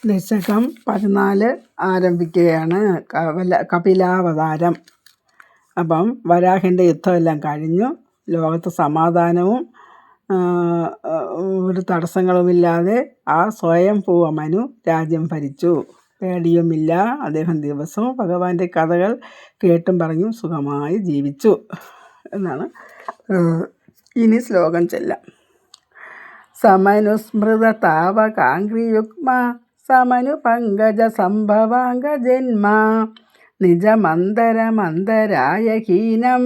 ദശകം 14 ആരംഭിക്കുകയാണ്. കപിലാവതാരം. അപ്പം വരാഹൻ്റെ യുദ്ധമെല്ലാം കഴിഞ്ഞു. ലോകത്ത് സമാധാനവും ഒരു തടസ്സങ്ങളുമില്ലാതെ ആ സ്വയംഭൂവ മനു രാജ്യം ഭരിച്ചു. പേടിയുമില്ല. അദ്ദേഹം ദിവസവും ഭഗവാന്റെ കഥകൾ കേട്ടും പറഞ്ഞും സുഖമായി ജീവിച്ചു എന്നാണ്. ഇനി ശ്ലോകം ചെല്ലാം. സമനുസ്മൃത താവകാംഗ്രിയുഗ്മ സമനു പങ്കജ സംഭവാംഗ ജന്മ നിജമന്തരമന്തരായ ഹീനം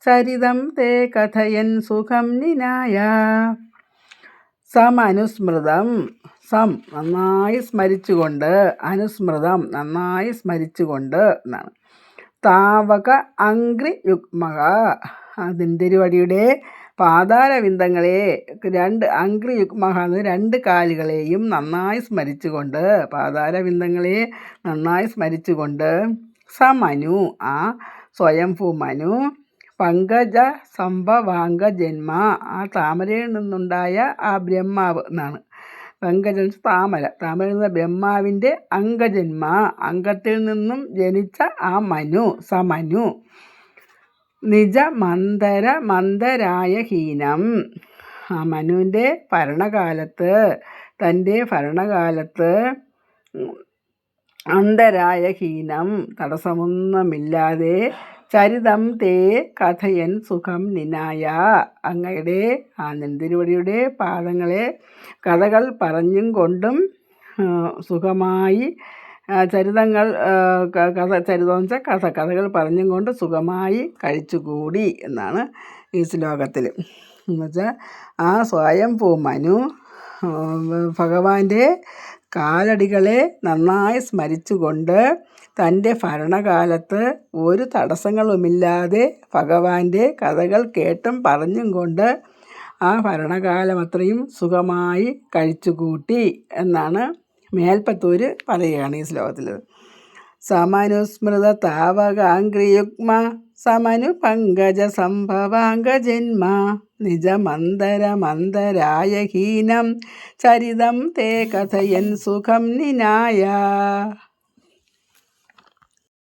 ചരിതം തേ കഥയൻ സുഖം നിനായ. സമനുസ്മൃതം, സം നന്നായി സ്മരിച്ചുകൊണ്ട്, അനുസ്മൃതം നന്നായി സ്മരിച്ചുകൊണ്ട് എന്നാണ്. താവക അംഗ്രി യുഗ്മക, തിരുവടിയുടെ പാതാരവിന്ദങ്ങളെ, അംഗ്രി യുഗ്മഹ എന്ന് 2 കാലുകളെയും നന്നായി സ്മരിച്ചുകൊണ്ട്, പാതാരവിന്ദങ്ങളെ നന്നായി സ്മരിച്ചുകൊണ്ട്, സമനു ആ സ്വയംഭൂ മനു, പങ്കജ സംഭവാംഗ ജന്മ ആ താമരയിൽ നിന്നുണ്ടായ ആ ബ്രഹ്മാവ് എന്നാണ്. പങ്കജം താമര, താമരയിൽ നിന്ന് ബ്രഹ്മാവിൻ്റെ അംഗജന്മ, അംഗത്തിൽ നിന്നും ജനിച്ച ആ മനു, സമനു. മന്തരായ ഹീനം, ആ മനുവിൻ്റെ തൻ്റെ ഭരണകാലത്ത് അന്തരായ ഹീനം തടസ്സമൊന്നുമില്ലാതെ, ചരിതം തേ കഥയൻ സുഖം നിനായ അങ്ങയുടെ ആ നെന്തിരുവടിയുടെ കഥകൾ പറഞ്ഞും കൊണ്ടും സുഖമായി, കഥകൾ പറഞ്ഞും കൊണ്ട് സുഖമായി കഴിച്ചുകൂടി എന്നാണ് ഈ ശ്ലോകത്തിൽ. എന്നുവെച്ചാൽ ആ സ്വയംഭൂ മനു ഭഗവാന്റെ കാലടികളെ നന്നായി സ്മരിച്ചുകൊണ്ട് തൻ്റെ ഭരണകാലത്ത് ഒരു തടസ്സങ്ങളുമില്ലാതെ ഭഗവാന്റെ കഥകൾ കേട്ടും പറഞ്ഞും കൊണ്ട് ആ ഭരണകാലം അത്രയും സുഖമായി കഴിച്ചുകൂട്ടി എന്നാണ് മേൽപ്പത്തൂർ പറയുകയാണ് ഈ ശ്ലോകത്തിൽ. സമനുസ്മൃത താവകാംഗ്രിയുഗ്മ സമനു പങ്കജ സംഭവാംഗ ജന്മ നിജമന്തരമന്തരായ ഹീനം ചരിതം തേ കഥയൻ സുഖം നിനായ.